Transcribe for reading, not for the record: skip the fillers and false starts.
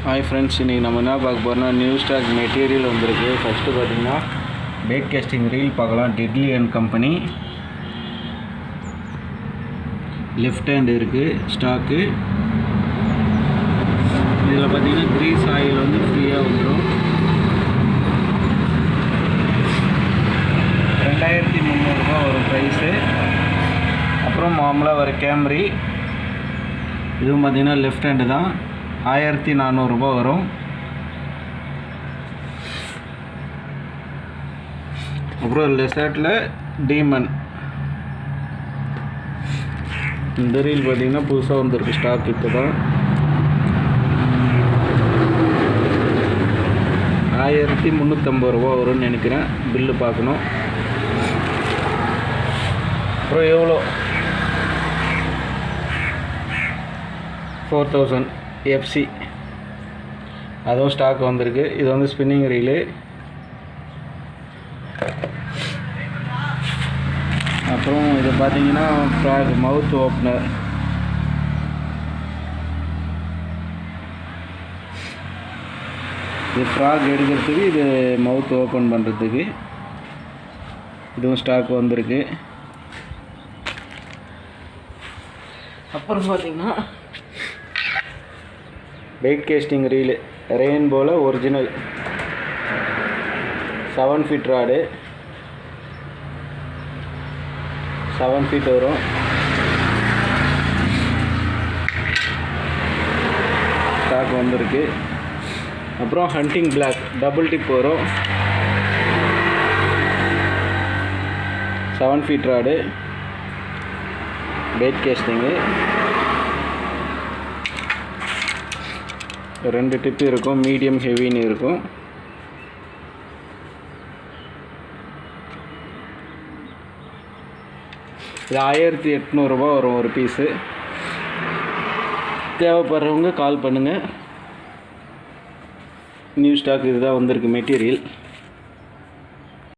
Hi friends इन्हीं நம்ம என்ன பார்க்க போறோம்னா நியூ ஸ்டாக் மெட்டீரியல் வந்திருக்கு. ஃபர்ஸ்ட் பாத்தீங்கன்னா பேக் கேஸ்டிங் ரீல் பார்க்கலாம். Deadly and company left hand இருக்கு ஸ்டாக். இதுல பாத்தீங்கன்னா கிரீஸ் ஆயில் வந்து ஃப்ரீயா வந்துரும். 2300 ரூபாய் ஒரு பிரைஸ். அப்புறம் மாமலா வர கேமரி இதுவும் பாத்தீங்கன்னா லெஃப்ட் ஹேண்ட் தான். 1400 ரூபாய் வரும். அப்புறம் லெசர்ட்ல டீமன் இந்த ரீல் பார்த்தீங்கன்னா புதுசாக வந்திருக்கு ஸ்டாக். இப்போ தான் 1350 ரூபாய் வரும்னு நினைக்கிறேன். பில்லு பார்க்கணும். அப்புறம் எவ்வளோ 4000 எஃப்சி அதுவும் ஸ்டாக் வந்திருக்கு. இது வந்து ஸ்பின்னிங் ரீலு. அப்புறம் இது பார்த்தீங்கன்னா ஃப்ராக் மவுத் ஓப்பனர். இது ஃப்ராக் எடுக்கிறதுக்கு, இது மவுத் ஓப்பன் பண்ணுறதுக்கு. இதுவும் ஸ்டாக் வந்திருக்கு. அப்புறம் பார்த்தீங்கன்னா பேக் கேஸ்டிங் ரீலு ரெயின்போல ஒரிஜினல் 7 ஃபீட் ராடு. 7 ஃபீட் வரும். ஸ்டாக் வந்திருக்கு. அப்புறம் ஹண்டிங் பிளாக் டபுள் டிப் வரும். 7 ஃபீட் ராடு பேக் கேஸ்டிங்கு. 2 டிப் இருக்கும். மீடியம் ஹெவின்னு இருக்கும். இது 1800 ரூபாய் வரும் ஒரு பீஸு. தேவைப்படுறவங்க கால் பண்ணுங்கள். நியூ ஸ்டாக் இதுதான் வந்திருக்கு மெட்டீரியல்.